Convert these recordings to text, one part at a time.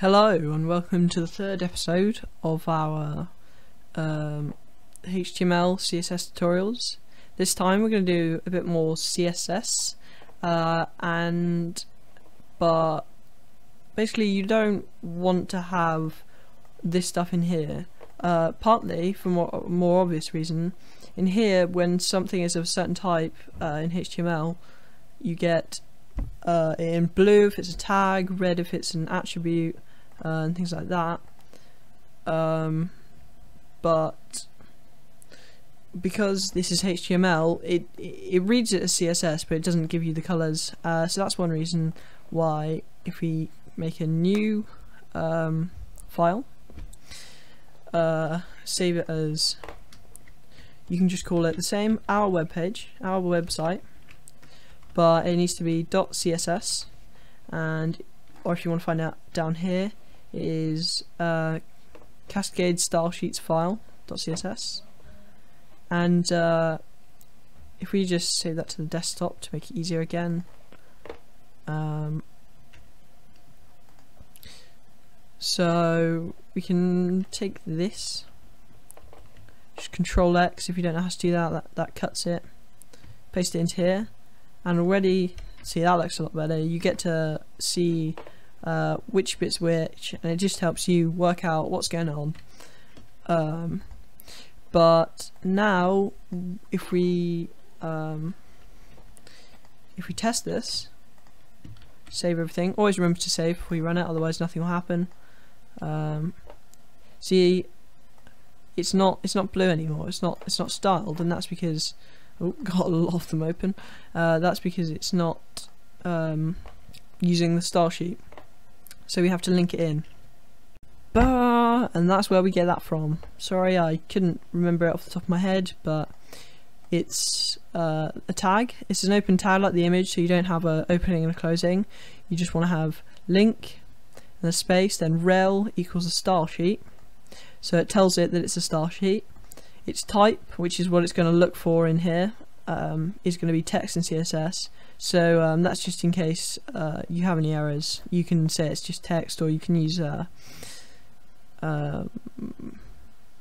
Hello and welcome to the third episode of our HTML CSS tutorials. This time we're going to do a bit more CSS but basically you don't want to have this stuff in here, partly for more obvious reason. In here, when something is of a certain type in HTML, you get in blue if it's a tag, red if it's an attribute, and things like that. But because this is HTML, it reads it as CSS, but it doesn't give you the colors. So that's one reason why if we make a new file, save it as, you can just call it the same, our webpage, our website, but it needs to be .css, or if you want to find out down here, it is cascade style sheets file .css, and if we just save that to the desktop to make it easier again, so we can take this, just Control X if you don't know how to do that cuts it, paste it into here, and already, see, that looks a lot better. You get to see which bit's which, and it just helps you work out what's going on. But now if we test this, save everything, always remember to save before you run it, otherwise nothing will happen. See, it's not blue anymore, it's not styled, and that's because, oh, got a lot of them open, that's because it's not using the style sheet, so we have to link it in. And that's where we get that from. Sorry, I couldn't remember it off the top of my head, but it's a tag. It's an open tag like the image, so you don't have an opening and a closing. You just want to have link and a space, then rel equals a style sheet, so it tells it that it's a style sheet. Its type, which is what it's going to look for in here, is going to be text and CSS. So that's just in case you have any errors. You can say it's just text, or you can use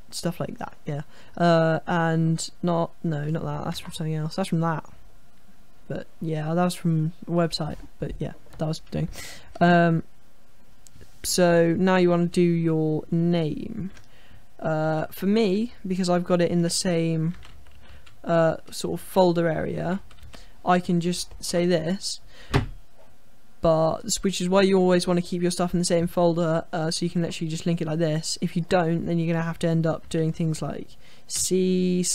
stuff like that. Yeah, and not that. That's from something else. That's from that. But yeah, that was from a website. But yeah, that was doing. So now you want to do your name. For me, because I've got it in the same sort of folder area, I can just say this, which is why you always want to keep your stuff in the same folder, so you can literally just link it like this. If you don't, then you're going to have to end up doing things like c/my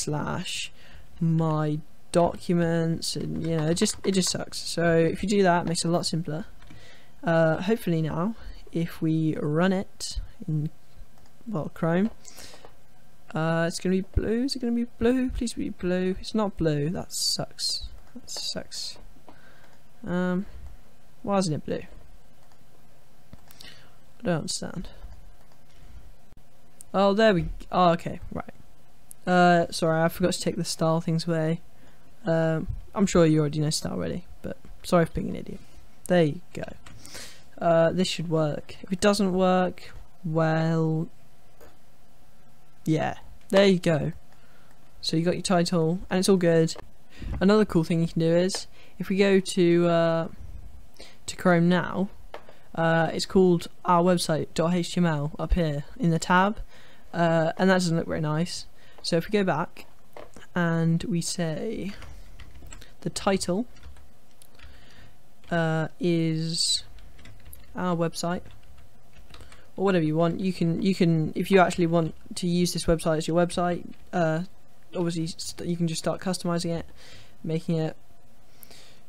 documents, and you know, it just sucks. So if you do that, it makes it a lot simpler. Hopefully now, if we run it in Chrome, it's gonna be blue. Is it gonna be blue? Please be blue. It's not blue. That sucks. That sucks. Why isn't it blue? I don't understand. Oh, there we. Oh, okay, right. Sorry, I forgot to take the style things away. I'm sure you already know style already, but sorry for being an idiot. There you go. This should work. If it doesn't work, well, yeah, there you go. So you got your title, and it's all good. Another cool thing you can do is, if we go to Chrome now, it's called our website.html up here in the tab, and that doesn't look very nice. So if we go back and we say the title is our website, or whatever you want, you can if you actually want to use this website as your website, obviously you can just start customizing it, making it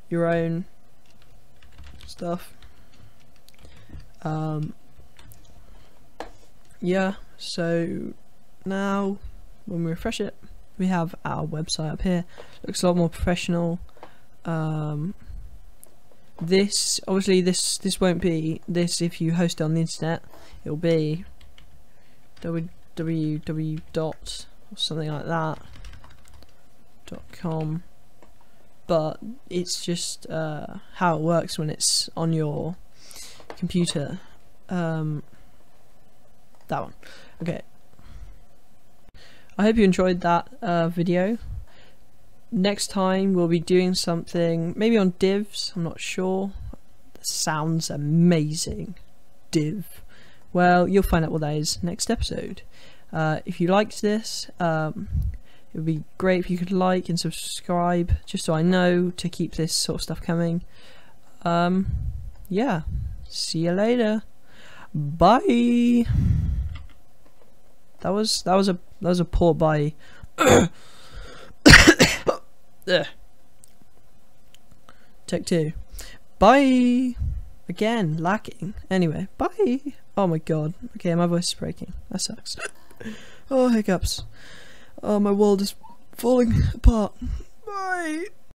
your own stuff. Yeah, so now when we refresh it, we have our website up here. Looks a lot more professional. This obviously this won't be this if you host it on the internet. It'll be www dot or something like that .com, but it's just how it works when it's on your computer. that one. Okay. I hope you enjoyed that video. Next time we'll be doing something maybe on divs. I'm not sure. That sounds amazing. Div. Well, you'll find out what that is next episode. If you liked this, it would be great if you could like and subscribe, just so I know to keep this sort of stuff coming. Yeah. See you later. Bye. That was a poor bye. Take 2. Bye. Again, lacking. Anyway, bye. Oh my god. Okay, my voice is breaking. That sucks. Oh, hiccups. Oh, my world is falling apart. Bye.